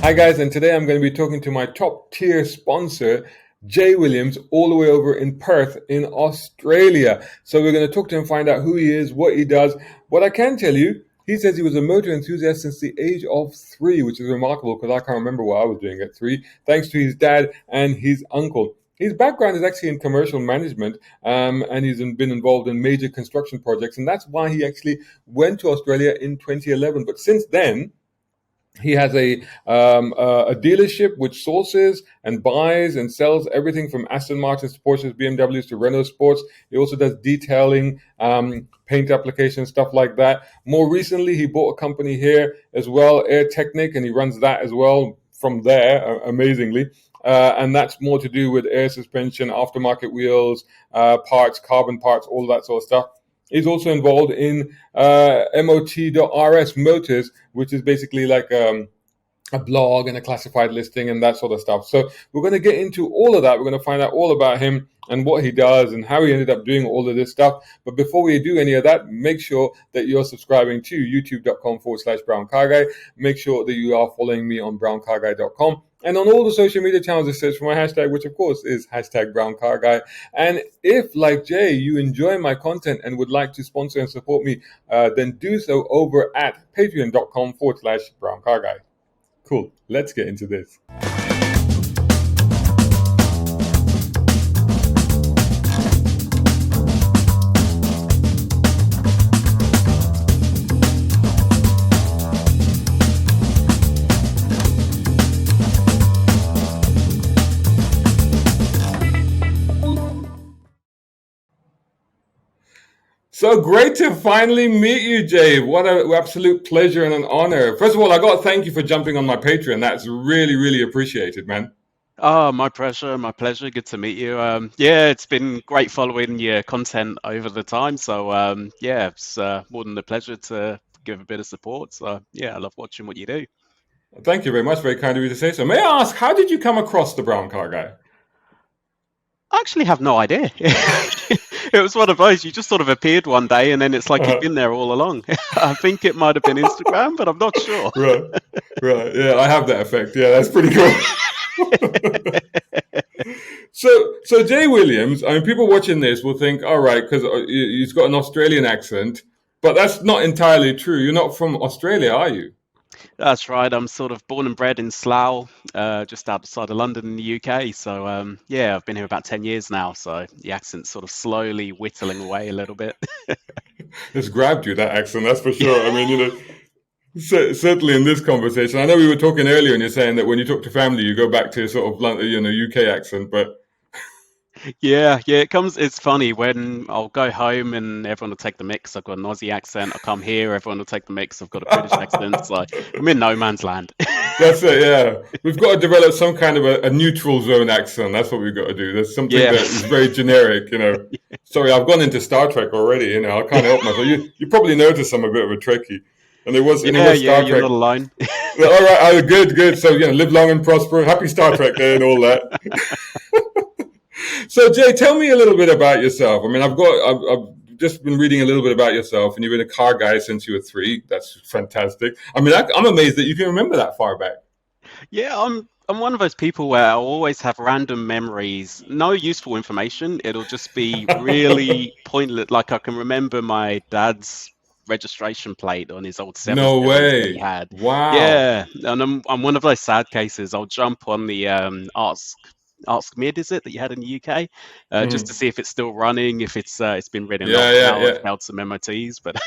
Hi guys, and today I'm going to be talking to my top tier sponsor, Jay Williams, all the way over in Perth in Australia. So we're going to talk to him, find out who he is, what he does. What I can tell you, he says he was a motor enthusiast since the age of 3, which is remarkable because I can't remember what I was doing at 3, thanks to his dad and his uncle. His background is actually in commercial management, and he's been involved in major construction projects, and that's why he actually went to Australia in 2011. But since then, he has a dealership which sources and buys and sells everything from Aston Martins to Porsches, BMWs to Renault Sports. He also does detailing, paint applications, stuff like that. More recently, he bought a company here as well, AirTechnik, and he runs that as well from there, amazingly. And that's more to do with air suspension, aftermarket wheels, parts, carbon parts, all that sort of stuff. He's also involved in MOT.RS Motors, which is basically like a blog and a classified listing and that sort of stuff. So we're going to get into all of that. We're going to find out all about him and what he does and how he ended up doing all of this stuff. But before we do any of that, make sure that you're subscribing to youtube.com/browncarguy. Make sure that you are following me on browncarguy.com. And on all the social media channels, it search for my hashtag, which of course is #BrownCarGuy. And if, like Jay, you enjoy my content and would like to sponsor and support me, then do so over at patreon.com/BrownCarGuy. Cool. Let's get into this. So great to finally meet you, Jay. What an absolute pleasure and an honor. First of all, I got to thank you for jumping on my Patreon. That's really, really appreciated, man. Oh, my pleasure, my pleasure. Good to meet you. Yeah, it's been great following your content over the time. So, yeah, it's more than a pleasure to give a bit of support. So, yeah, I love watching what you do. Thank you very much. Very kind of you to say so. May I ask, how did you come across the Brown Car Guy? I actually have no idea. It was one of those, you just sort of appeared one day and then it's like you've been there all along. I think it might have been Instagram, but I'm not sure. Right. Yeah, I have that effect. Yeah, that's pretty cool. So Jay Williams, I mean, people watching this will think, all right, because he's got an Australian accent, but that's not entirely true. You're not from Australia, are you? That's right. I'm sort of born and bred in Slough, just outside of London in the UK. So, yeah, I've been here about 10 years now. So the accent's sort of slowly whittling away a little bit. It's grabbed you, that accent, that's for sure. I mean, certainly in this conversation, I know we were talking earlier and you're saying that when you talk to family, you go back to sort of, UK accent, but... Yeah, it's funny when I'll go home and everyone will take the mix. I've got an Aussie accent. I'll come here, everyone will take the mix. I've got a British accent. So I'm in no man's land. That's it, yeah. We've got to develop some kind of a neutral zone accent. That's what we've got to do. There's something that is very generic, Sorry, I've gone into Star Trek already, I can't help myself. You probably noticed I'm a bit of a Trekkie. And it was Star Trek. You're not alone. All right, good. So, live long and prosper. Happy Star Trek Day and all that. So, Jay, tell me a little bit about yourself. I mean, I've just been reading a little bit about yourself, and you've been a car guy since you were 3. That's fantastic. I mean, I'm amazed that you can remember that far back. Yeah, I'm one of those people where I'll always have random memories, no useful information. It'll just be really pointless. Like I can remember my dad's registration plate on his old 7 No way. that he had. Wow. Yeah, and I'm one of those sad cases. I'll jump on the Ask Mid, is it, that you had in the UK, just to see if it's still running, if it's been written off now, I've held some MOTs, but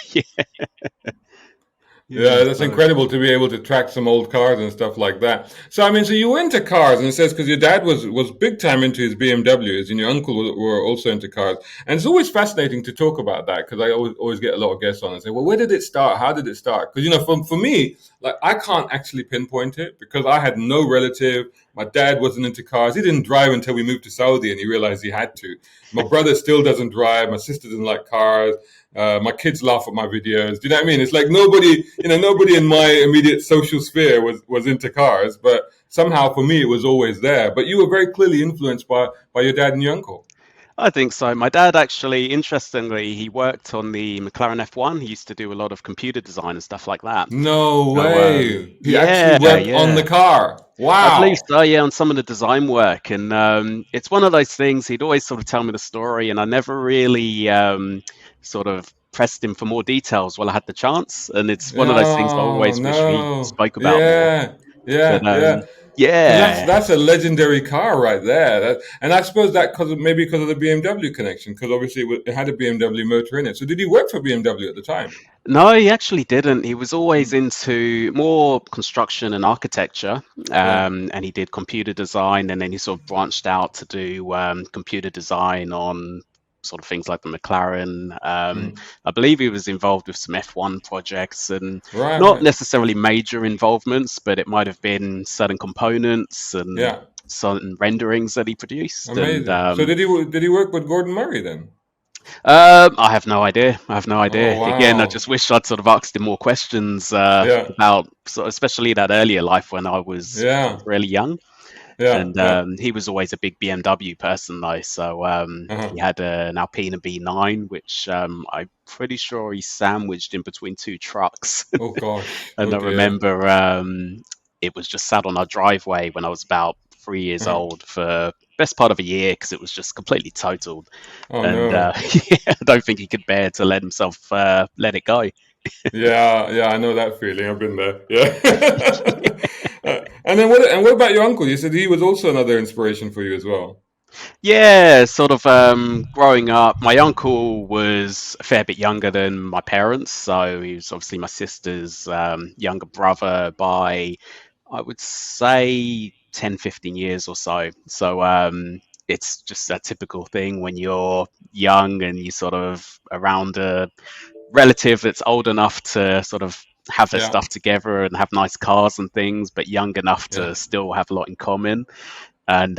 Yeah, that's incredible to be able to track some old cars and stuff like that. So, I mean, so you were into cars, and it says because your dad was big time into his BMWs, and your uncle were also into cars. And it's always fascinating to talk about that because I always get a lot of guests on and say, well, where did it start? How did it start? Because, for me, like, I can't actually pinpoint it because I had no relative. My dad wasn't into cars. He didn't drive until we moved to Saudi and he realized he had to. My brother still doesn't drive. My sister doesn't like cars. My kids laugh at my videos. Do you know what I mean? It's like nobody in my immediate social sphere was into cars, but somehow for me it was always there. But you were very clearly influenced by your dad and your uncle. I think so. My dad actually, interestingly, he worked on the McLaren F1. He used to do a lot of computer design and stuff like that. No So, way. He actually yeah, worked on the yeah. car. I believe Wow. so, yeah, on some of the design work. And it's one of those things, he'd always sort of tell me the story, and I never really sort of pressed him for more details while I had the chance. And it's one of those things I Oh always wish we no. spoke about more. Yeah. But Yeah. Yeah. Because yeah, that's a legendary car right there. And I suppose that maybe because of the BMW connection, because obviously it had a BMW motor in it. So did he work for BMW at the time? no, he actually didn't. He was always Mm, into more construction and architecture, right. and he did computer design, and then he sort of branched out to do computer design on sort of things like the McLaren. Mm, I believe he was involved with some F1 projects, and right. not Right. necessarily major involvements, but it might have been certain components and Yeah. certain renderings that he produced. And Amazing. So did he work with Gordon Murray then? I have no idea. I have no Oh idea. Again, I wow. just wish I'd sort of asked him more questions Yeah. about, especially that earlier life when I was sort Yeah. of really young. Yeah. And Yeah. he was always a big BMW person, though. So Uh-huh. he had an Alpina B9, which I'm pretty sure he sandwiched in between two trucks. Oh gosh. And Oh I dear. remember it was just sat on our driveway when I was about 3 years Uh-huh. old for best part of a year because it was just completely totaled. Oh And no. yeah, I don't think he could bear to let himself let it go. Yeah, yeah, I know that feeling. I've been there. Yeah. And then what about your uncle? You said he was also another inspiration for you as well. Yeah, sort of growing up, my uncle was a fair bit younger than my parents, so he was obviously my sister's younger brother by, I would say, 10, 15 years or so. So it's just a typical thing when you're young and you sort of around a relative that's old enough to sort of have their Yeah. stuff together and have nice cars and things, but young enough Yeah. to still have a lot in common. And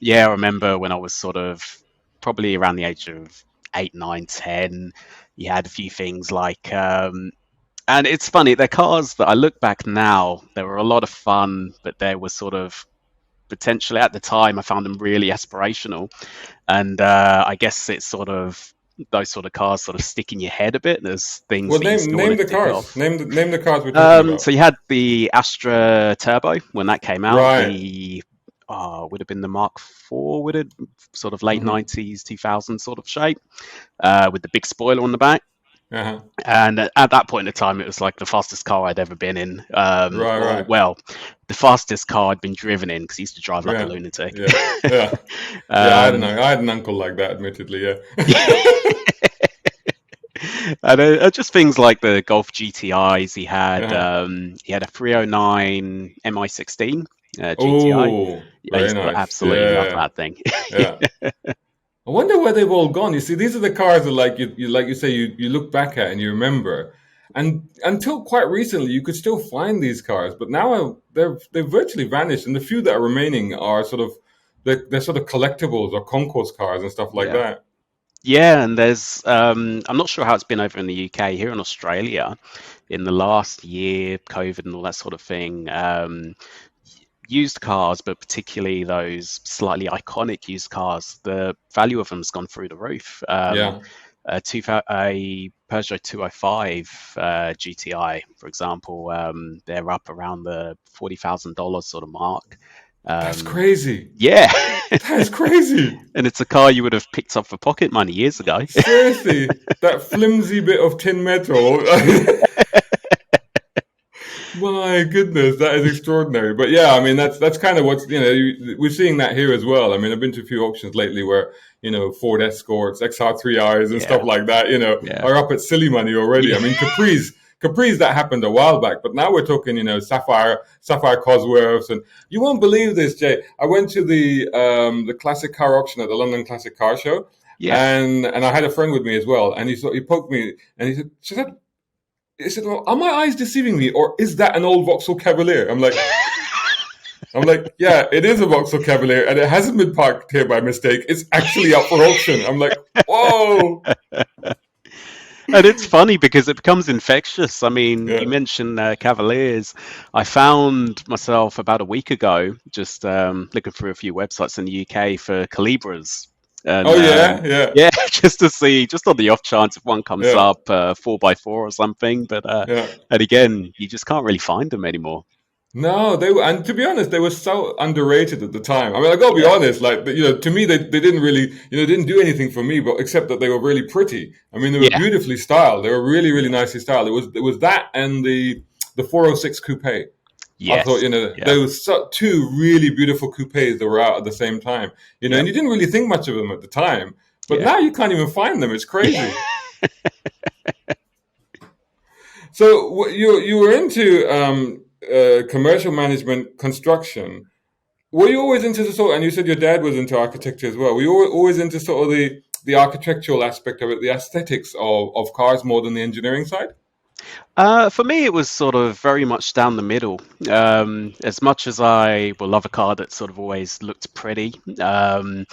yeah, I remember when I was sort of probably around the age of 8, 9, 10, you had a few things like, and it's funny, they're cars that I look back now, they were a lot of fun, but they were sort of potentially at the time, I found them really aspirational. And I guess it's sort of those sort of cars sort of stick in your head a bit. There's things Well, that you still want name to the tick cars. off. Name the cars we're talking So about. you had the Astra Turbo when that came out. Right. The would have been the Mark IV, would it? Sort of late Mm-hmm. 90s, 2000 sort of shape, with the big spoiler on the back. Uh-huh. And at that point in time, it was like the fastest car I'd ever been in. Right, Or, right. well, the fastest car I'd been driven in because he used to drive like a Yeah. lunatic. Yeah. Yeah. Yeah, um, I had an uncle like that, admittedly, yeah. and just things like the Golf GTIs. Uh-huh. He had a 309 Mi16 GTI. Oh, I very used to nice. absolutely love Yeah. that thing. Yeah. I wonder where they've all gone. You see, these are the cars that, like you say, you look back at and you remember. And until quite recently, you could still find these cars, but now they've virtually vanished. And the few that are remaining are sort of they're sort of collectibles or concourse cars and stuff like Yeah. that. Yeah, and there's I'm not sure how it's been over in the UK. Here in Australia, in the last year, COVID and all that sort of thing, used cars, but particularly those slightly iconic used cars, the value of them has gone through the roof. Yeah, A Peugeot 205 GTI, for example, they're up around the $40,000 sort of mark. that's Um, crazy. yeah, That's crazy. and it's a car you would have picked up for pocket money years ago. Seriously, that flimsy bit of tin metal. My goodness, that is extraordinary. But yeah, I mean that's kind of what's we're seeing that here as well. I mean, I've been to a few auctions lately where Ford Escorts, XR3Is, and stuff Yeah, like that. yeah, Are up at silly money already. I yeah, mean, Capri's that happened a while back, but now we're talking Sapphire Cosworths, and you won't believe this, Jay. I went to the classic car auction at the London Classic Car Show, yeah. and I had a friend with me as well, and he poked me and he said, "Well, are my eyes deceiving me, or is that an old Vauxhall Cavalier?" I'm like, yeah, it is a Vauxhall Cavalier, and it hasn't been parked here by mistake. It's actually up for auction. I'm like, whoa, And it's funny because it becomes infectious. I mean, yeah, you mentioned Cavaliers. I found myself about a week ago just looking through a few websites in the UK for Calibras. and Oh yeah, yeah, yeah, just to see, just on the off chance if one comes yeah, up, 4x4 or something. But yeah. and again, you just can't really find them anymore. No, they were, and to be honest, they were so underrated at the time. I mean, I gotta be Yeah, honest, like, to me, they didn't really, didn't do anything for me, but except that they were really pretty. I mean, they were yeah, beautifully styled. They were really, really yeah, nicely styled. It was that and the 406 coupe. I thought, yes, yeah, there was two really beautiful coupes that were out at the same time. yeah, And you didn't really think much of them at the time, but yeah. now you can't even find them. It's Yeah. crazy. So you were into commercial management, construction. Were you always into the sort? And you said your dad was into architecture as well. Were you always into sort of the architectural aspect of it, the aesthetics of cars more than the engineering side? For me, it was sort of very much down the middle. As much as I will love a car that sort of always looked pretty, I'm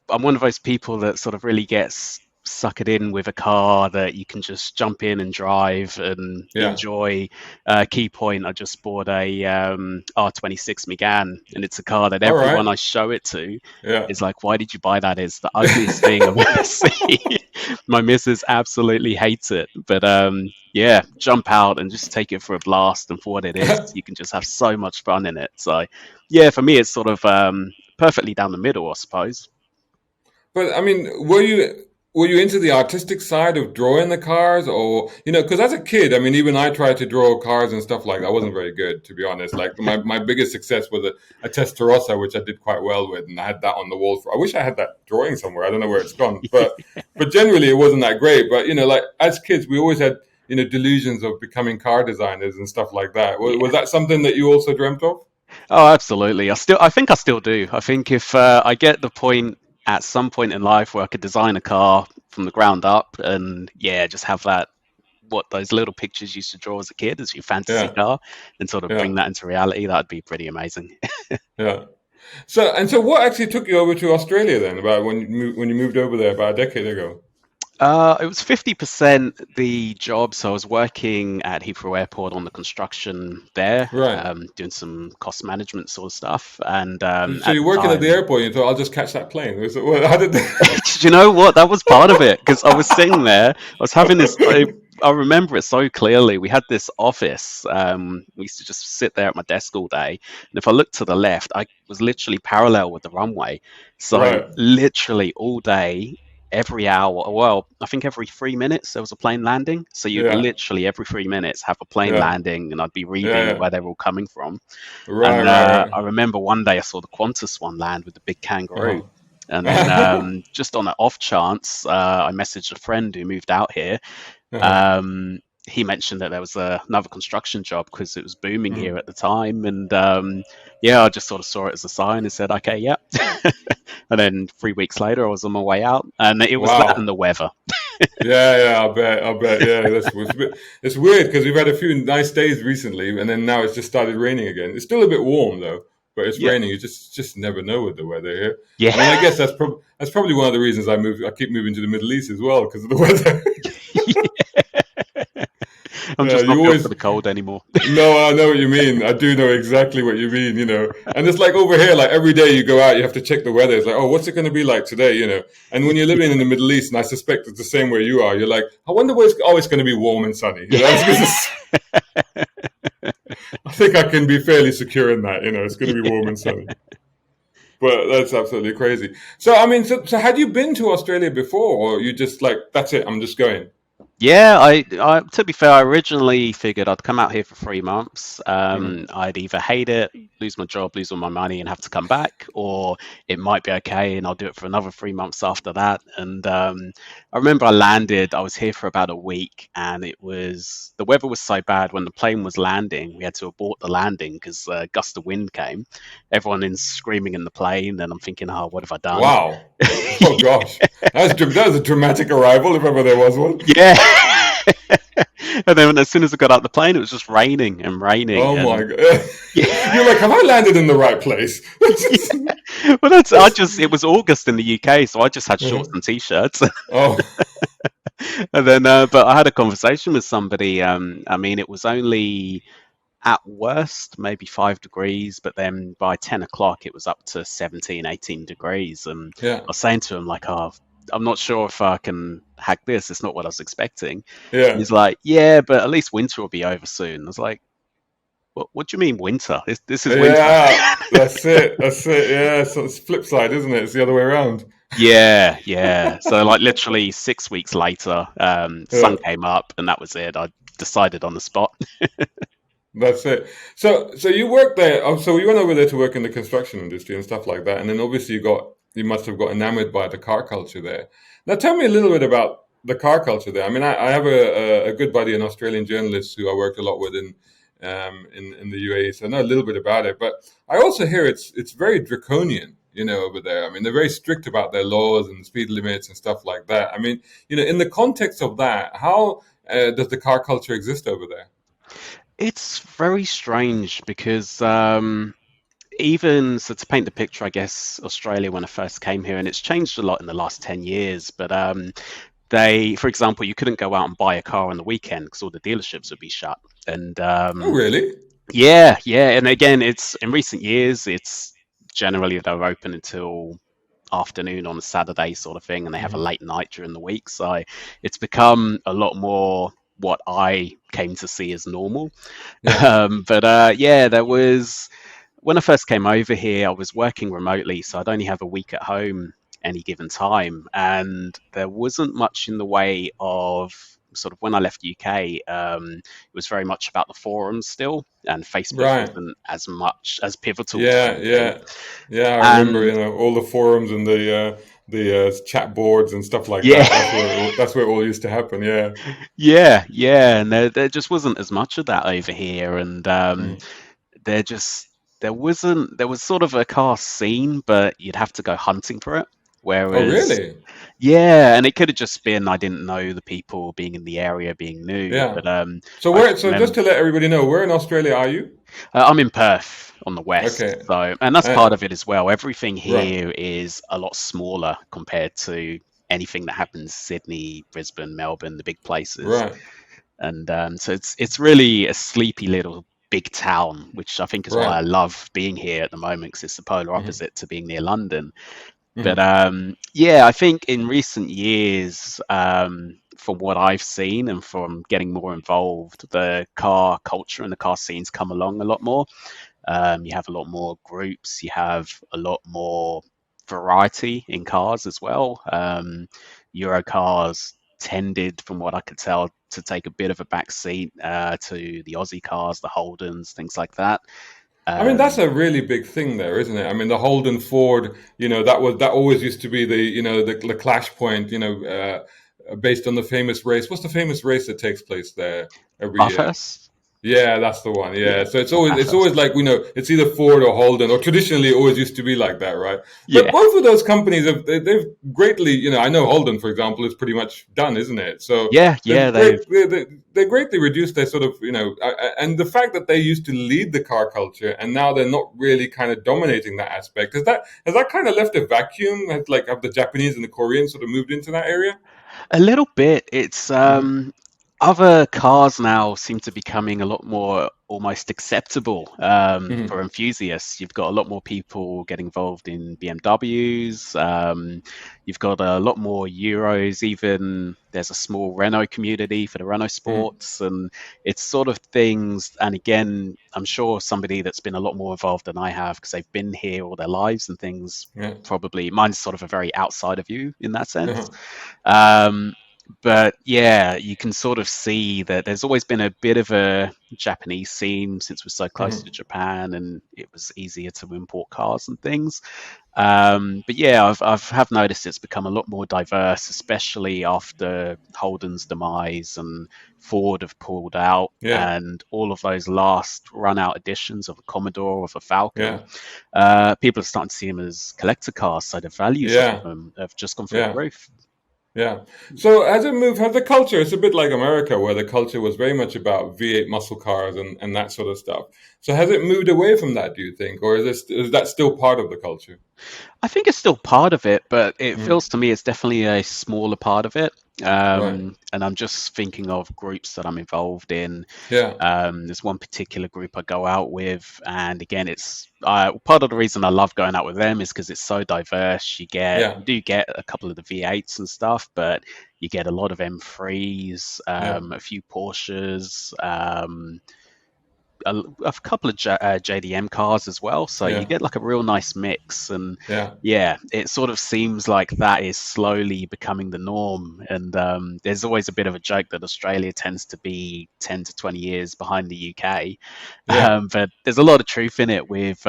one of those people that sort of really gets suckered in with a car that you can just jump in and drive and Yeah. enjoy. Key point: I just bought a R26 Megane, and it's a car that All everyone right. I show it to Yeah. is like, "Why did you buy that? It's the ugliest thing I've ever seen." My missus absolutely hates it, but yeah, jump out and just take it for a blast. And for what it is, you can just have so much fun in it. So, yeah, for me, it's sort of perfectly down the middle, I suppose. But I mean, were you into the artistic side of drawing the cars, or because as a kid, I mean, even I tried to draw cars and stuff like that. I wasn't very good, to be honest. Like my biggest success was a Testarossa, which I did quite well with, and I had that on the wall. I wish I had that drawing somewhere. I don't know where it's gone, but generally it wasn't that great. But like as kids, we always had delusions of becoming car designers and stuff like that. Was Yeah. that something that you also dreamt of? Oh, absolutely. I think I still do. I think if I get the point at some point in life where I could design a car from the ground up, and yeah, just have that, what those little pictures you used to draw as a kid as your fantasy Yeah, car, and sort of yeah, bring that into reality, that'd be pretty amazing. yeah. So what actually took you over to Australia then? About when you moved over there about a decade ago? It was 50% the job. So I was working at Heathrow Airport on the construction there, Right. doing some cost management sort of stuff. And So at you're the working at the time, airport. You thought I'll just catch that plane. How did do you know what? That was part of it because I was sitting there. I was having this. I remember it so clearly. We had this office. We used to just sit there at my desk all day, and if I looked to the left, I was literally parallel with the runway. So right? literally all day, every hour. Well, I think every 3 minutes there was a plane landing. So you'd Yeah, literally every 3 minutes have a plane yeah, landing, and I'd be yeah, reading yeah. where they're all coming from. Right, And right, right. I remember one day I saw the Qantas one land with the big kangaroo. And then Uh-huh. just on an off chance, I messaged a friend who moved out here. Uh-huh. Um, he mentioned that there was another construction job because it was booming here Mhm. at the time. And yeah, I just sort of saw it as a sign and said, okay, yeah. And then 3 weeks later, I was on my way out. And it was that and Wow. the weather. Yeah, yeah. I bet. Yeah, it's weird because we've had a few nice days recently, and then now it's just started raining again. It's still a bit warm though, but it's Yeah. raining. You just never know with the weather here. I mean, I Yeah. guess that's probably one of the reasons I keep moving to the Middle East as well because of the weather. I'm Yeah, just not you built for always the cold anymore. No, I know what you mean. I do know exactly what you mean, And it's like over here, like every day you go out, you have to check the weather. It's like, oh, what's it going to be like today? And when you're living in the Middle East, and I suspect it's the same where you are, you're like, I wonder where it's going to be warm and sunny. Yeah. I think I can be fairly secure in that, it's going to be warm Yeah. and sunny. But that's absolutely crazy. So, I mean, so had you been to Australia before, or you just like, that's it, I'm just going? Yeah, to be fair, I originally figured I'd come out here for 3 months. Hmm. I'd either hate it, lose my job, lose all my money, and have to come back, or it might be okay, and I'll do it for another 3 months after that. And I remember I landed. I was here for about a week, and the weather was so bad when the plane was landing, we had to abort the landing because a gust of wind came. Everyone is screaming in the plane, and I'm thinking, oh, what have I done? Wow. Oh, gosh. That was a dramatic arrival, if ever there was one. Yeah. And then as soon as I got out the plane, it was just raining and raining. Oh my And god! yeah, You're like, have I landed in the right place? yeah. Well, it was August in the UK, so I just had shorts Uh-huh. and t-shirts. Oh, And then, but I had a conversation with somebody. I mean, it was only at worst maybe 5 degrees, but then by 10 o'clock it was up to 17, 18 degrees. And I Yeah. was saying to him, like, oh, I'm not sure if I can hack this. It's not what I was expecting. And Yeah. he's like, yeah, but at least winter will be over soon. I was like, what do you mean winter? This is winter. Yeah. That's it. That's it. Yeah. So it's flip side, isn't it? It's the other way around. Yeah, yeah. So like literally 6 weeks later, Yeah. sun came up and that was it. I decided on the spot. That's it. So you worked there. So you went over there to work in the construction industry and stuff like that, and then obviously you must have got enamored by the car culture there. Now tell me a little bit about the car culture there. I mean, I have a good buddy, an Australian journalist who I worked a lot with in the UAE, so I know a little bit about it. But I also hear it's very draconian, over there. I mean, they're very strict about their laws and speed limits and stuff like that. I mean, in the context of that, how does the car culture exist over there? It's very strange because even so, to paint the picture, I guess Australia when I first came here, and it's changed a lot in the last 10 years, but for example, you couldn't go out and buy a car on the weekend because all the dealerships would be shut. And Oh, really? yeah, yeah. And again, it's in recent years, it's generally they're open until afternoon on a Saturday sort of thing, and they have a Hmm. late night during the week. So it's become a lot more what I came to see as normal. Yeah. But yeah, there was when I first came over here, I was working remotely, so I'd only have a week at home any given time, and there wasn't much in the way of sort of when I left UK. It was very much about the forums still, and Facebook Right. wasn't as much as pivotal to Yeah, anything. yeah, yeah. I remember, And all the forums and the chat boards and stuff like yeah, that. That's where it all used to happen. Yeah. yeah, yeah, and there just wasn't as much of that over here, and Mm. there just there was sort of a car scene, but you'd have to go hunting for it. Oh, Whereas really? yeah, and it could have just been I didn't know the people being in the area being new, Yeah. but So I just so just remember to let everybody know, where in Australia are you? I'm in Perth on the west, Okay. so and that's Uh, part of it as well. Everything right. here is a lot smaller compared to anything that happens Sydney, Brisbane, Melbourne, the big places. Right. And so it's really a sleepy little big town, which I think is why Right. I love being here at the moment because it's the polar Hmm. opposite to being near London. But Hmm. yeah, I think in recent years, from what I've seen and from getting more involved, the car culture and the car scenes come along a lot more. You have a lot more groups, you have a lot more variety in cars as well. Euro cars tended, from what I could tell, to take a bit of a back seat to the Aussie cars, the Holdens, things like that. I mean, that's Um, a really big thing there, isn't it? I mean, the Holden Ford, that always used to be the clash point, based on the famous race. What's the famous race that takes place there every year? Bathurst, Yeah, that's the one. Yeah, yeah, so it's always Bathurst, like it's either Ford or Holden, or traditionally it always used to be like that, right? But yeah, both of those companies they've greatly, I know Holden, for example, is pretty much done, isn't it? So yeah, yeah. they've They've they greatly reduced their sort of and the fact that they used to lead the car culture and now they're not really kind of dominating that aspect. Has that kind of left a vacuum? Have the Japanese and the Koreans sort of moved into that area? a little bit. It's Hmm. other cars now seem to be becoming a lot more almost acceptable for Hmm. enthusiasts. You've got a lot more people getting involved in BMWs. You've got a lot more Euros. Even there's a small Renault community for the Renault Hmm. Sports, and it's sort of things. And again, I'm sure somebody that's been a lot more involved than I have because they've been here all their lives and things. Yeah. Probably mine's sort of a very outsider view in that sense. Uh-huh. Um, but yeah, you can sort of see that there's always been a bit of a Japanese scene since we're so close to Hmm. Japan and it was easier to import cars and things. But yeah, I've have noticed it's become a lot more diverse, especially after Holden's demise and Ford have pulled out, Yeah. and all of those last run-out editions of a Commodore or of a Falcon. Yeah. People are starting to see them as collector cars, so the values of Yeah. them have just gone through the Yeah. roof. Yeah. So has the culture, it's a bit like America where the culture was very much about V8 muscle cars and that sort of stuff. So has it moved away from that, do you think? Or is that still part of the culture? I think it's still part of it, but it Hmm. feels to me it's definitely a smaller part of it. Right. And I'm just thinking of groups that I'm involved in. Yeah. There's one particular group I go out with, and again, it's part of the reason I love going out with them is because it's so diverse. Yeah. You do get a couple of the V8s and stuff, but you get a lot of M3s, Yeah. a few Porsches, a couple of JDM cars as well. So you Yeah. get like a real nice mix. And Yeah. yeah, it sort of seems like that is slowly becoming the norm. And there's always a bit of a joke that Australia tends to be 10 to 20 years behind the UK. Yeah. But there's a lot of truth in it with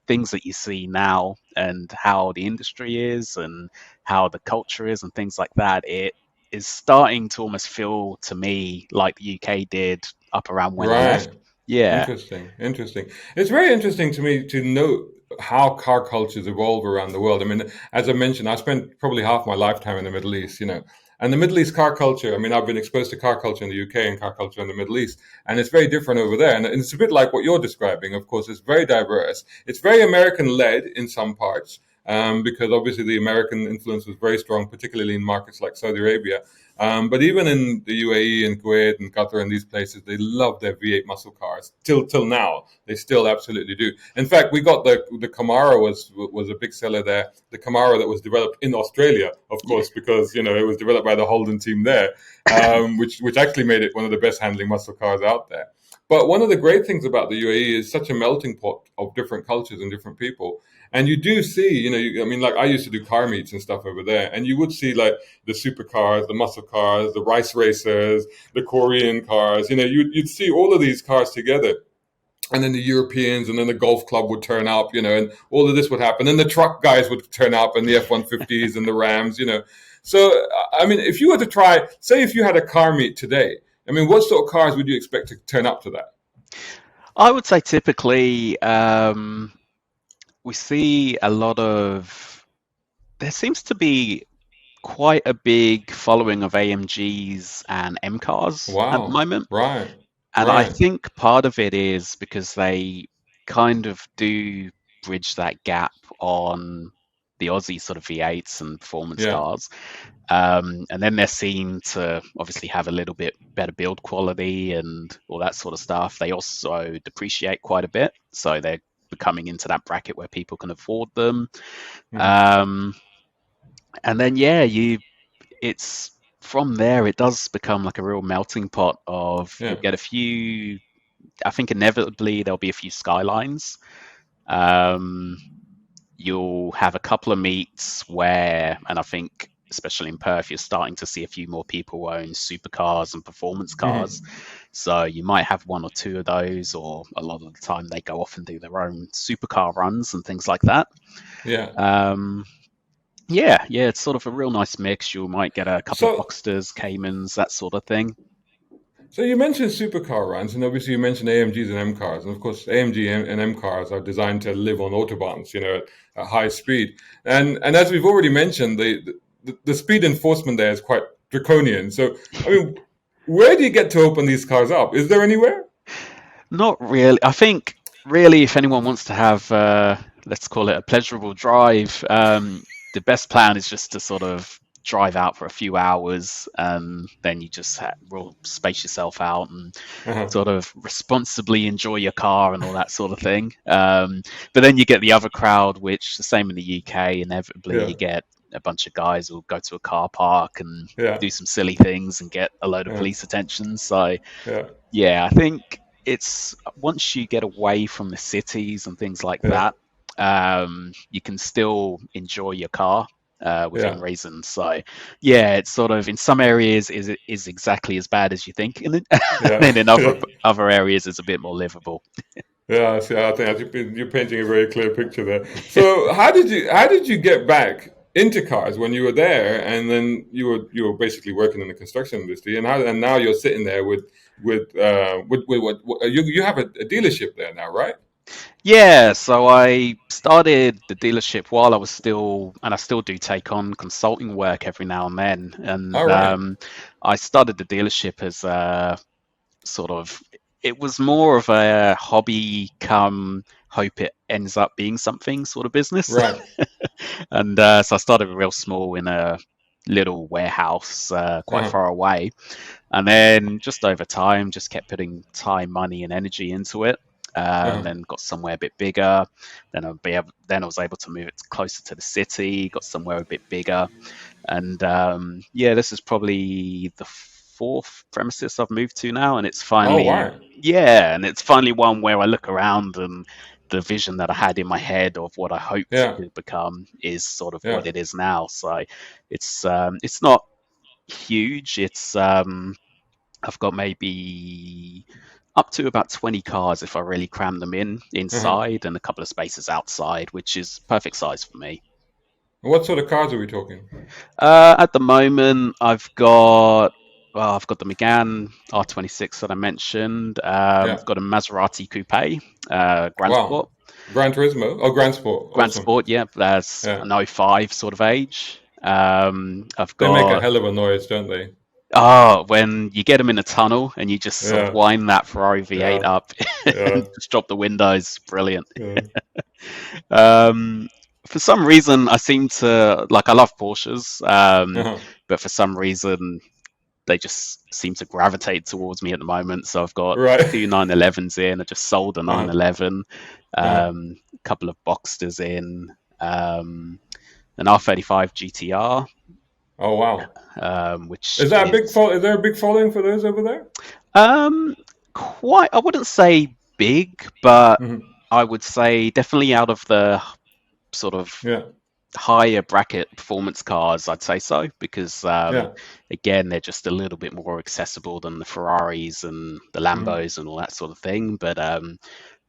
things that you see now and how the industry is and how the culture is and things like that. It is starting to almost feel to me like the UK did up around when I left. Right. Yeah. Interesting. Interesting. It's very interesting to me to note how car cultures evolve around the world. I mean, as I mentioned, I spent probably half my lifetime in the Middle East, and the Middle East car culture. I mean, I've been exposed to car culture in the UK and car culture in the Middle East, and it's very different over there. And it's a bit like what you're describing. Of course, it's very diverse. It's very American led in some parts. Because obviously the American influence was very strong, particularly in markets like Saudi Arabia. But even in the UAE and Kuwait and Qatar and these places, they love their V8 muscle cars. Till now, they still absolutely do. In fact, we got the Camaro was a big seller there. The Camaro that was developed in Australia, of Yeah. course, because it was developed by the Holden team there, which actually made it one of the best handling muscle cars out there. But one of the great things about the UAE is such a melting pot of different cultures and different people. And you do see, I mean, like I used to do car meets and stuff over there, and you would see like the supercars, the muscle cars, the rice racers, the Korean cars. You'd see all of these cars together. And then the Europeans, and then the golf club would turn up, and all of this would happen. And the truck guys would turn up, and the F-150s and the Rams. So, I mean, if you were to try, say, if you had a car meet today, I mean, what sort of cars would you expect to turn up to that? I would say typically we see a lot of, there seems to be quite a big following of AMGs and M cars at the Wow. moment. Right. And I Right. think part of it is because they kind of do bridge that gap on the Aussie sort of V8s and performance Yeah. cars. And then they're seen to obviously have a little bit better build quality and all that sort of stuff. They also depreciate quite a bit. So they're becoming into that bracket where people can afford them. Hmm. Um, and then, yeah, it's from there, it does become like a real melting pot of you'll Yeah. get a few, I think inevitably there'll be a few skylines. Um, you'll have a couple of meets where, and I think especially in Perth, you're starting to see a few more people who own supercars and performance cars. Hmm. So you might have one or two of those, or a lot of the time they go off and do their own supercar runs and things like that. Yeah. Um, yeah, yeah, it's sort of a real nice mix. You might get a couple of So, Boxsters, Caymans, that sort of thing. So you mentioned supercar runs, and obviously you mentioned AMGs and M cars, and of course AMG and M cars are designed to live on autobahns, at high speed. And as we've already mentioned, the speed enforcement there is quite draconian. So I mean, where do you get to open these cars up? Is there anywhere? Not really. I think really, if anyone wants to have, let's call it a pleasurable drive, the best plan is just to sort of drive out for a few hours, and then you just will space yourself out and Uh-huh. sort of responsibly enjoy your car and all that sort of thing. But then you get the other crowd, which the same in the UK. Inevitably, Yeah, you get a bunch of guys who'll go to a car park and yeah, do some silly things and get a load of yeah, police attention. So yeah, yeah, I think it's once you get away from the cities and things like yeah, that, you can still enjoy your car within yeah, reason. So, yeah, it's sort of in some areas is exactly as bad as you think, and yeah, then in yeah. other areas it's a bit more livable. Yeah, see, I think you're painting a very clear picture there. So, how did you get back into cars when you were there, and then you were basically working in the construction industry, and now you're sitting there with what you have a dealership there now, right? Yeah, so I started the dealership while I was still, and I still do take on consulting work every now and then. And All right, I started the dealership as sort of it was more of a hobby come hope it ends up being something sort of business. right, And so I started real small in a little warehouse quite Uh-huh. far away. And then just over time, just kept putting time, money, and energy into it. And Uh-huh. then got somewhere a bit bigger. Then I was able to move it closer to the city. Got somewhere a bit bigger, and yeah, this is probably the fourth premises I've moved to now, and it's Oh, finally, wow. yeah, and it's finally one where I look around and the vision that I had in my head of what I hoped it Yeah. could become is sort of Yeah. what it is now. So it's not huge. I've got maybe up to about 20 cars if I really cram them in Uh-huh. inside, and a couple of spaces outside, which is perfect size for me. What sort of cars are we talking? At the moment, I've got the Megane R26 that I mentioned. Yeah. I've got a Maserati Coupe, Grand Wow. Sport. Gran Turismo. Oh, Grand Sport. Grand Awesome. Sport, yeah, that's Yeah. an '05 sort of age. I've They make a got hell of a noise, don't they? when you get them in a tunnel and you just sort of Yeah. wind that Ferrari V8 Yeah. up Yeah. and just drop the windows, brilliant. Yeah. Um, for some reason, I seem to like I love Porsches, Uh-huh. but for some reason they just seem to gravitate towards me at the moment. So I've got Right. two 911s in. I just sold a Uh-huh. 911, Uh-huh. a couple of Boxsters in, an R35 GTR, Oh, wow. which Is that a big is is there a big following for those over there? um, quite. I wouldn't say big, but Hmm. I would say definitely out of the sort of Yeah. higher bracket performance cars, I'd say so, because Yeah. again, they're just a little bit more accessible than the Ferraris and the Hmm. Lambos and all that sort of thing. But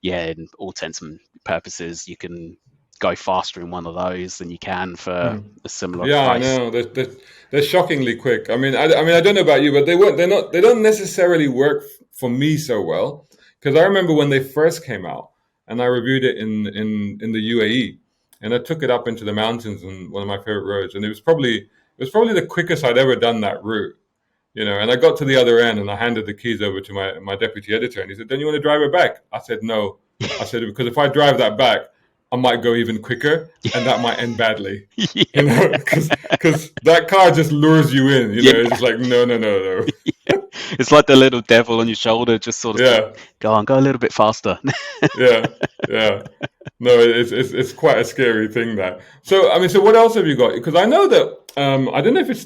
yeah, in all intents and purposes, you can go faster in one of those than you can for Hmm. a similar Yeah, I price. know. They're shockingly quick. I mean, I don't know about you, but they don't necessarily work for me so well. Because I remember when they first came out, and I reviewed it in the UAE, and I took it up into the mountains on one of my favorite roads, and it was probably the quickest I'd ever done that route. And I got to the other end and I handed the keys over to my deputy editor, and he said, "Don't you want to drive it back?" I said, "No." I said, "Because if I drive that back, I might go even quicker, and that might end badly." Yeah, Because that car just lures you in. yeah, It's just like, no, no, no, no. yeah. It's like the little devil on your shoulder, just sort of saying, Yeah, "Go on, go a little bit faster." yeah, yeah. No, it's quite a scary thing, that. So I mean, so what else have you got? Because I know that I don't know if it's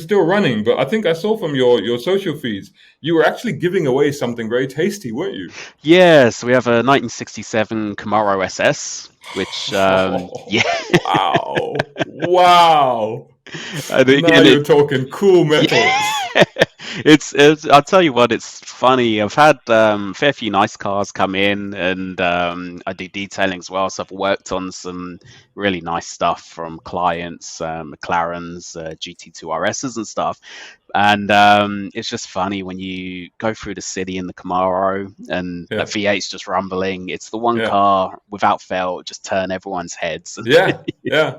still running, but I think I saw from your social feeds you were actually giving away something very tasty, weren't you? Yes, we have a 1967 Camaro SS, which yeah, Wow, wow. and Now again, you're talking cool metals. yeah, it's. I'll tell you what, it's funny. I've had a fair few nice cars come in, and I do detailing as well. So I've worked on some really nice stuff from clients, McLarens, GT2 RSs, and stuff. And it's just funny when you go through the city in the Camaro and that Yeah, V8's just rumbling. It's the one yeah. car without fail just turn everyone's heads. Yeah, yeah.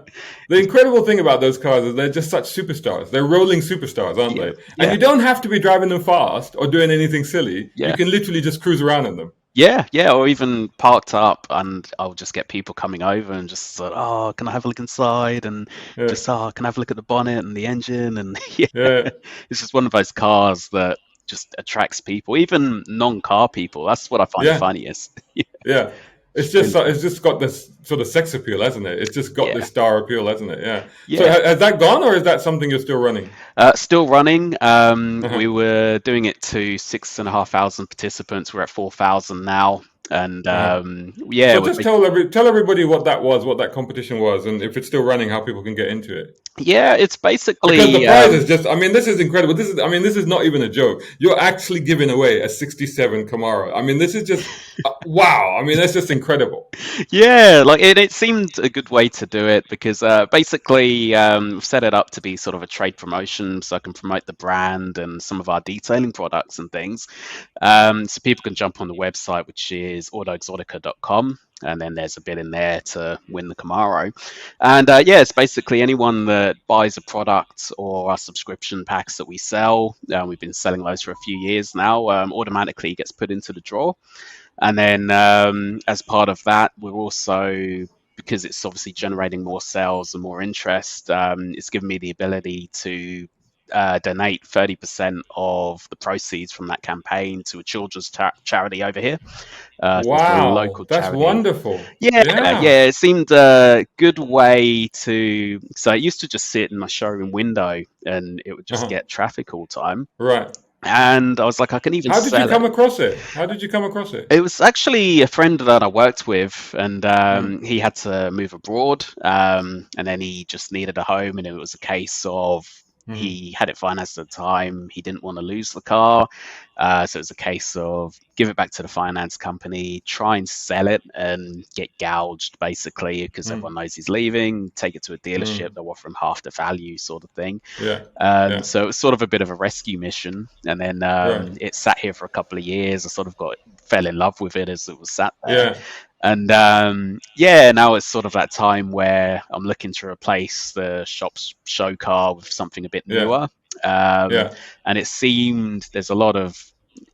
The incredible thing about those cars is they're just such superstars. They're rolling superstars, aren't Yeah, they? And yeah, you don't have to be driving them fast or doing anything silly. You yeah. can literally just cruise around in them. Yeah, yeah, or even parked up, and I'll just get people coming over and just sort of, oh, can I have a look inside? And Yeah, just, oh, can I have a look at the bonnet and the engine? And yeah, yeah, it's just one of those cars that just attracts people, even non-car people. That's what I find yeah, funniest. Yeah, yeah. It's it's just really it's funny. just got this sort of sex appeal, hasn't it? It's just got Yeah, this star appeal, hasn't it? Yeah. So yeah. has that gone, or is that something you're still running? Still running. We Uh-huh. were doing it to 6,500 participants. We're at 4,000 now, and Uh-huh. yeah, So just tell everybody what that was, what that competition was, and if it's still running, how people can get into it. yeah, it's Because the basically prize is just, I mean, this is incredible. This is not even a joke. You're actually giving away a 67 Camaro. I mean, this is just, wow. I mean, that's just incredible. yeah, like it seemed a good way to do it because basically we've set it up to be sort of a trade promotion so I can promote the brand and some of our detailing products and things. So people can jump on the website, which is autoexotica.com. And then there's a bit in there to win the Camaro. And yeah, it's basically anyone that buys a product or our subscription packs that we sell. We've been selling those for a few years now, automatically gets put into the draw. And then as part of that, we're also, because it's obviously generating more sales and more interest, it's given me the ability to donate 30% of the proceeds from that campaign to a children's charity over here. So it's a Wow, local that's charity. wonderful. Yeah, Yeah. yeah, it seemed a good way to. So I used to just sit in my showroom window and it would just Uh-huh. get traffic all the time. Right. And I was like, I can even How did you sell come it. across it? How did you come across it? It was actually a friend that I worked with, and Mm, he had to move abroad, and then he just needed a home, and it was a case of mm, he had it financed at the time. He didn't want to lose the car, so it was a case of give it back to the finance company, try and sell it, and get gouged basically because everyone mm, knows he's leaving. Take it to a dealership, mm. they'll offer him half the value, sort of thing. Yeah. Yeah. So it was sort of a bit of a rescue mission, and then Right. it sat here for a couple of years. I sort of got fell in love with it as it was sat there, Yeah. and yeah, now it's sort of that time where I'm looking to replace the shop's show car with something a bit Yeah. newer, um, Yeah. and it seemed there's a lot of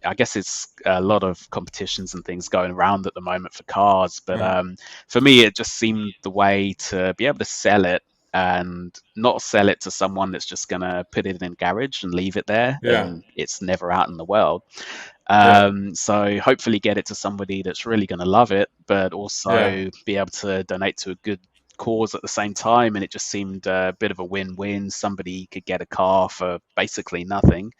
I guess it's a lot of competitions and things going around at the moment for cars, but Uh-huh. for me, it just seemed the way to be able to sell it and not sell it to someone that's just going to put it in a garage and leave it there Yeah. and it's never out in the world. Yeah. So hopefully get it to somebody that's really going to love it, but Yeah. also be able to donate to a good cause at the same time. And it just seemed a bit of a win-win. Somebody could get a car for basically nothing.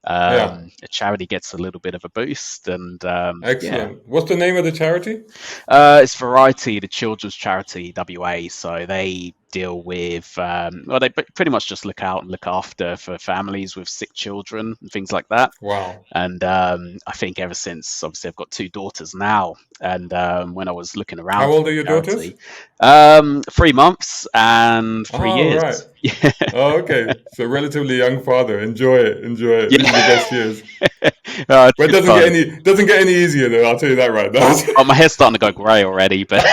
Yeah. A charity gets a little bit of a boost, and yeah, Excellent. What's the name of the charity? it's Variety, the children's charity, WA. So they deal with, well, they pretty much just look out and look after for families with sick children and things like that. Wow. And I think ever since, obviously, I've got two daughters now. And when I was looking How around for old are the your daughters? charity, 3 months and three Oh, right. years. Yeah, Oh, okay. So relatively young father. Enjoy it. Enjoy it. These are the yeah. best years. It's But it good doesn't get fun. any easier though. I'll tell you that right now. Oh, my hair's starting to go grey already, but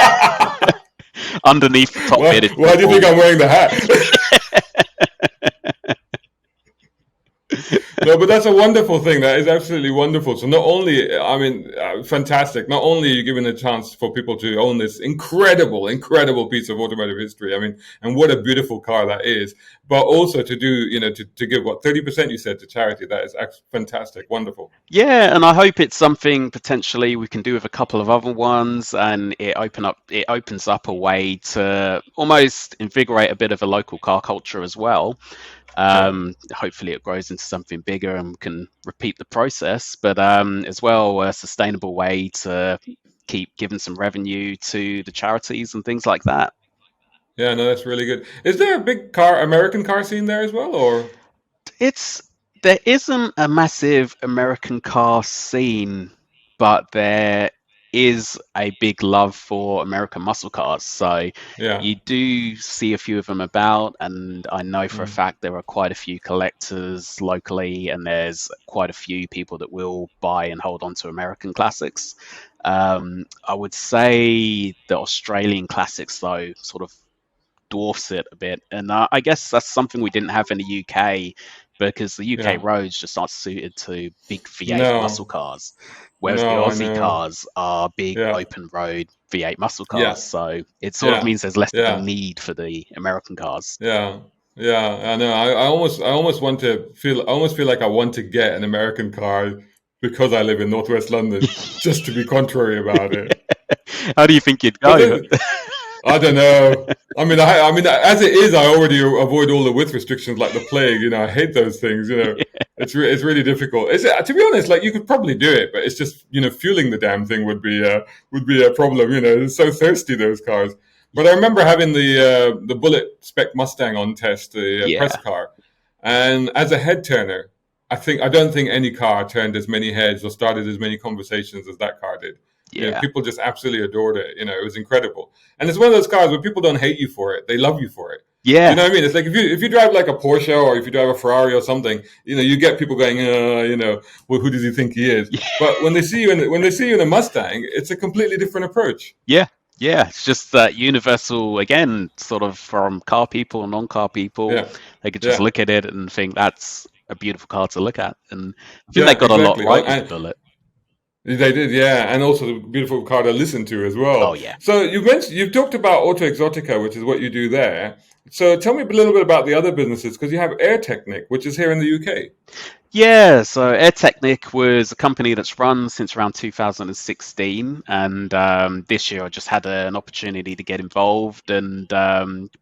underneath the top bit, it's Why still do you think bald. I'm wearing the hat? No, but that's a wonderful thing. That is absolutely wonderful. So not only, I mean, fantastic. Not only are you giving a chance for people to own this incredible piece of automotive history. I mean, and what a beautiful car that is. But also to do, to give what 30% you said to charity. That is fantastic, wonderful. Yeah, and I hope it's something potentially we can do with a couple of other ones, and it opens up a way to almost invigorate a bit of a local car culture as well. Yeah. Hopefully, it grows into something bigger and can repeat the process, but as well a sustainable way to keep giving some revenue to the charities and things like that. Yeah, no, that's really good. Is there a big American car scene there as well, or? It's there isn't a massive American car scene, but there is a big love for American muscle cars. So Yeah. you do see a few of them about, and I know for a Mm. fact there are quite a few collectors locally, and there's quite a few people that will buy and hold on to American classics. I would say the Australian classics, though, sort of dwarfs it a bit. And I guess that's something we didn't have in the UK because the UK Yeah. roads just aren't suited to big V8 muscle No. cars, whereas the No, I Aussie know. cars are big Yeah. open road V8 muscle cars. Yeah. So it sort of Yeah. means there's less of a Yeah. need for the American cars. Yeah, yeah, I know. I almost want to feel. I almost feel like I want to get an American car because I live in Northwest London, just to be contrary about it. How do you think you'd But go? I don't know. I mean, as it is, I already avoid all the width restrictions like the plague. I hate those things. It's really difficult. To be honest, like you could probably do it, but it's just fueling the damn thing would be a problem. It's so thirsty those cars. But I remember having the Bullet Spec Mustang on test, the press Yeah, car, and as a head turner, I don't think any car turned as many heads or started as many conversations as that car did. yeah, People just absolutely adored it. It was incredible. And it's one of those cars where people don't hate you for it; they love you for it. Do you yeah, know what I mean? It's like if you drive like a Porsche or if you drive a Ferrari or something, you get people going, well, who does he think he is? But when they see you in a Mustang, it's a completely different approach. yeah, yeah. It's just that universal again, sort of from car people and non-car people. Yeah, They could just yeah, look at it and think that's a beautiful car to look at, and I think they yeah, got a lot exactly. right with the Bullet. They did, yeah, and also the beautiful car to listen to as Oh well. yeah. So you've talked about Auto Exotica, which is what you do there. So tell me a little bit about the other businesses because you have AirTechnik, which is here in the UK. Yeah, so AirTechnik was a company that's run since around 2016, and this year I just had an opportunity to get involved and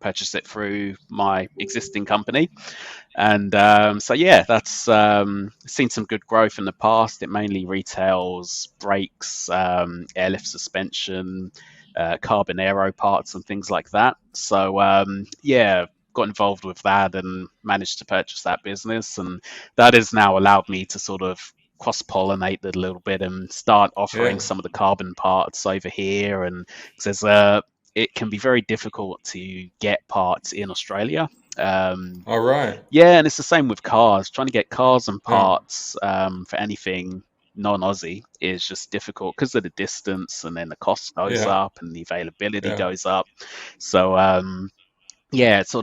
purchase it through my existing company. And so, yeah, that's seen some good growth in the past. It mainly retails brakes, airlift suspension, carbon aero parts, and things like that. So, yeah, got involved with that and managed to purchase that business. And that has now allowed me to sort of cross pollinate it a little bit and start offering Yeah. some of the carbon parts over here. And 'cause it can be very difficult to get parts in Australia. Um, All right. yeah, and it's the same with cars. Trying to get cars and Yeah. parts for anything non-Aussie is just difficult because of the distance, and then the cost goes Yeah. up and the availability Yeah. goes up. So yeah, it's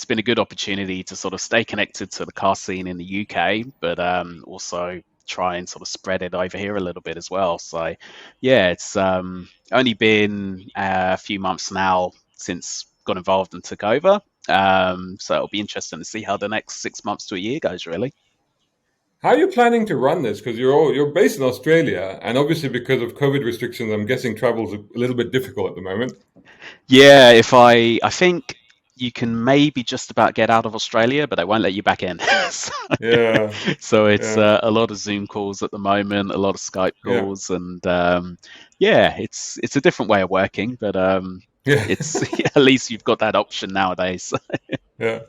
been a good opportunity to sort of stay connected to the car scene in the UK, but also try and sort of spread it over here a little bit as well. So, yeah, it's only been a few months now since got involved and took over. So it'll be interesting to see how the next 6 months to a year goes, really. How are you planning to run this? Because you're based in Australia, and obviously because of COVID restrictions, I'm guessing travel's a little bit difficult at the moment. Yeah, if I think you can maybe just about get out of Australia, but they won't let you back in. so, Yeah. so it's Yeah. a lot of Zoom calls at the moment, a lot of Skype Yeah. calls, and yeah, it's a different way of working, but Yeah. it's at least you've got that option nowadays. Yeah.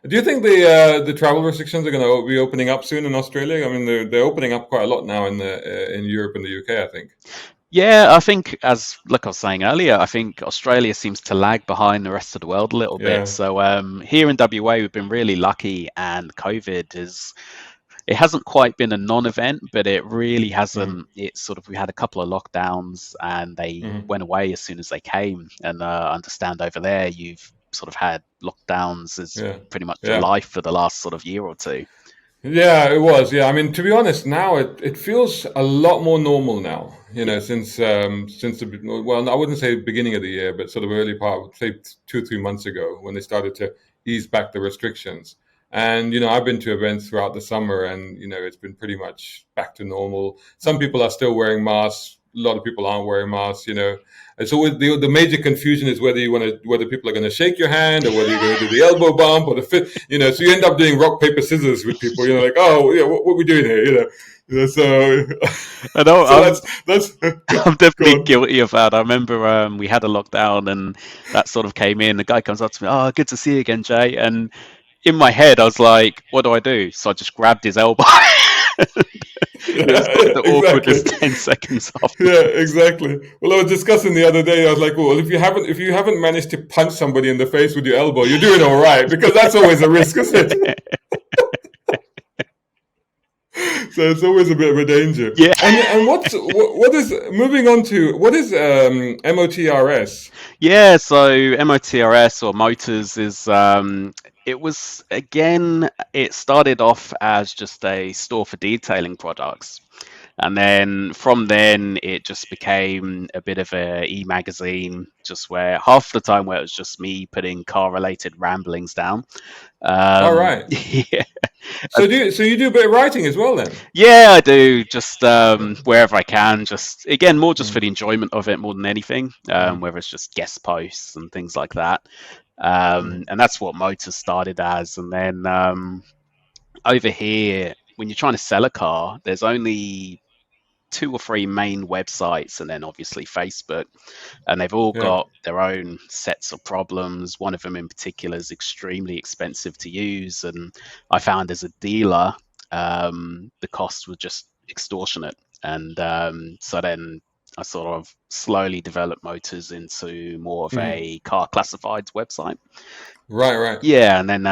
Do you think the travel restrictions are going to be opening up soon in Australia? I mean, they're opening up quite a lot now in Europe and the UK. I think. Yeah, I think as like I was saying earlier, I think Australia seems to lag behind the rest of the world a little bit. Yeah. So here in WA, we've been really lucky, and COVID is it hasn't quite been a non-event, but it really Mm-hmm. hasn't. It's sort of we had a couple of lockdowns, and they Mm-hmm. went away as soon as they came. And I understand over there, you've sort of had lockdowns as Yeah. pretty much your Yeah. life for the last sort of year or two. Yeah, it was. Yeah, I mean, to be honest, now it feels a lot more normal now. You Yeah. know, since the well, I wouldn't say beginning of the year, but sort of early part, say 2 or 3 months ago, when they started to ease back the restrictions. And I've been to events throughout the summer, and it's been pretty much back to normal. Some people are still wearing masks. A lot of people aren't wearing masks. And so the major confusion is whether people are going to shake your hand or whether you're going to do the elbow bump or the fit. So you end up doing rock paper scissors with people. Like, oh yeah, what we doing here? So I know so that's I'm go definitely on. guilty of that. I remember we had a lockdown, and that sort of came in. The guy comes up to me, "Oh, good to see you again, Jay." And in my head, I was like, "What do I do?" So I just grabbed his elbow. It was Yeah, like yeah, the exactly. awkwardness 10 seconds after. Yeah, exactly. Well, I was discussing the other day. I was like, well, if you haven't managed to punch somebody in the face with your elbow, you're doing all right because that's always a risk, isn't it? So it's always a bit of a danger. Yeah. And what is moving on to what is MOTRS? Yeah, so MOTRS or Motors is it was again it started off as just a store for detailing products. And then from then it just became a bit of a e-magazine, just where half the time where it was just me putting car related ramblings down. All right. Yeah. So you do a bit of writing as well then? Yeah, I do. Just Yeah. wherever I can. Just again, more just for Mm, the enjoyment of it more than anything. mm, Whether it's just guest posts and things like that. mm. And that's what Motors started as. And then over here, when you're trying to sell a car, there's only two or three main websites, and then obviously Facebook, and they've all Yeah. got their own sets of problems. One of them in particular is extremely expensive to use, and I found as a dealer, the costs were just extortionate. And so then I sort of slowly developed Motors into more of Hmm. a car classifieds website. Right. Right. Yeah, and then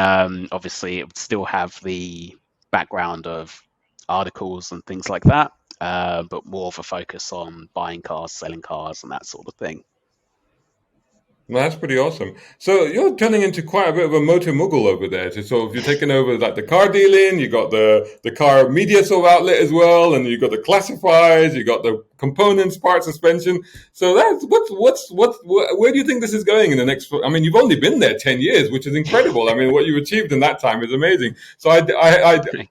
obviously it would still have the background of articles and things like that, but more of a focus on buying cars, selling cars, and that sort of thing. Well, that's pretty awesome. So you're turning into quite a bit of a motor mogul over there. So sort of you're taking over like the car dealing, you got the car media sort of outlet as well, and you got the classifieds, you got the components, parts, suspension. So that's where do you think this is going in the next? I mean, you've only been there 10 years, which is incredible. I mean, what you've achieved in that time is amazing. So I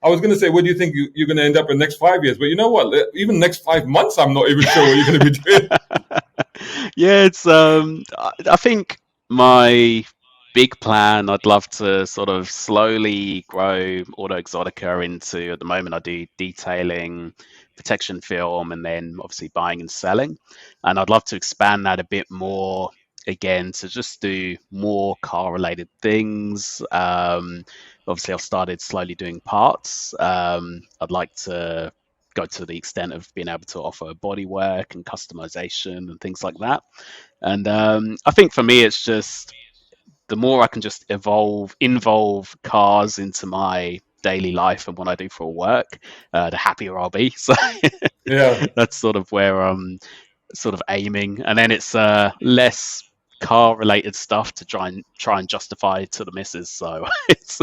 was going to say, where do you think you're going to end up in the next 5 years? But you know what? Even the next 5 months, I'm not even sure what you're going to be doing. Yeah, it's I think my big plan, I'd love to sort of slowly grow Auto Exotica into, at the moment I do detailing, protection film, and then obviously buying and selling. And I'd love to expand that a bit more again to just do more car related things. Obviously I've started slowly doing parts. I'd like to go to the extent of being able to offer body work and customization and things like that. And I think for me, it's just the more I can just involve cars into my daily life and what I do for work, the happier I'll be. So Yeah. that's sort of where I'm sort of aiming. And then it's less car related stuff to try and justify to the missus. So it's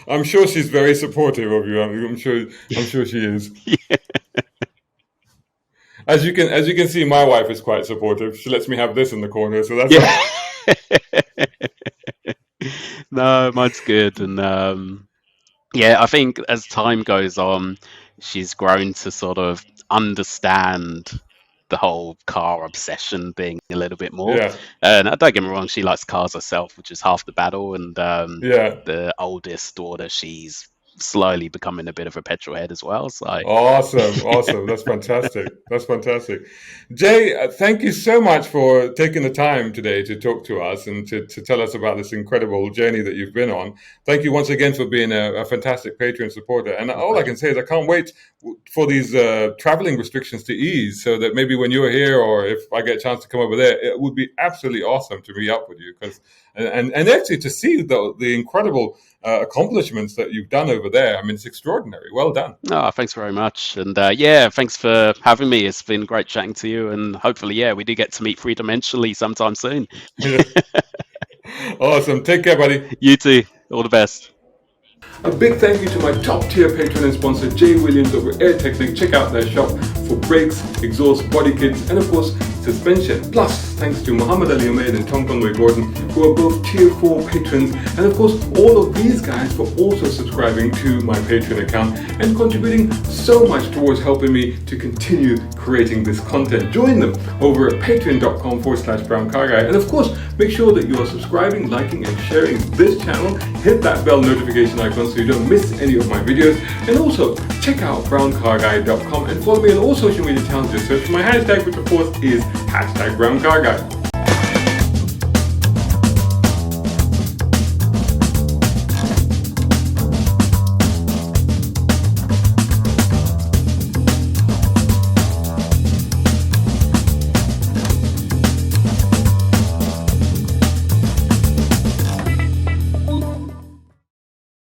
I'm sure she's very supportive of you. I'm sure she is. yeah. As you can see, my wife is quite supportive. She lets me have this in the corner, so that's Yeah. No, mine's good. And yeah, I think as time goes on, she's grown to sort of understand the whole car obsession thing a little bit more. yeah, And don't get me wrong, she likes cars herself, which is half the battle. And yeah. the oldest daughter, she's slowly becoming a bit of a petrol head as well. So Awesome, awesome. That's fantastic. That's fantastic. Jay, thank you so much for taking the time today to talk to us and to tell us about this incredible journey that you've been on. Thank you once again for being a fantastic Patreon supporter. And my all I pleasure. can say is I can't wait for these traveling restrictions to ease so that maybe when you're here or if I get a chance to come over there, it would be absolutely awesome to meet up with you because and actually to see the incredible accomplishments that you've done over there. I mean, it's extraordinary. Well done. Oh, thanks very much. And yeah, thanks for having me. It's been great chatting to you. And hopefully, yeah, we do get to meet three dimensionally sometime soon. Awesome. Take care, buddy. You too. All the best. A big thank you to my top tier patron and sponsor Jay Williams over AirTechnik. Check out their shop for brakes, exhaust, body kits, and of course suspension. Plus, thanks to Muhammad Ali Ahmed and Tom Conway Gordon, who are both tier 4 patrons, and of course all of these guys for also subscribing to my Patreon account and contributing so much towards helping me to continue creating this content. Join them over at patreon.com/browncarguy, and of course make sure that you are subscribing, liking, and sharing this channel. Hit that bell notification icon so you don't miss any of my videos, and also check out browncarguy.com and follow me on all social media channels. Just search for my hashtag, which of course is #browncarguy.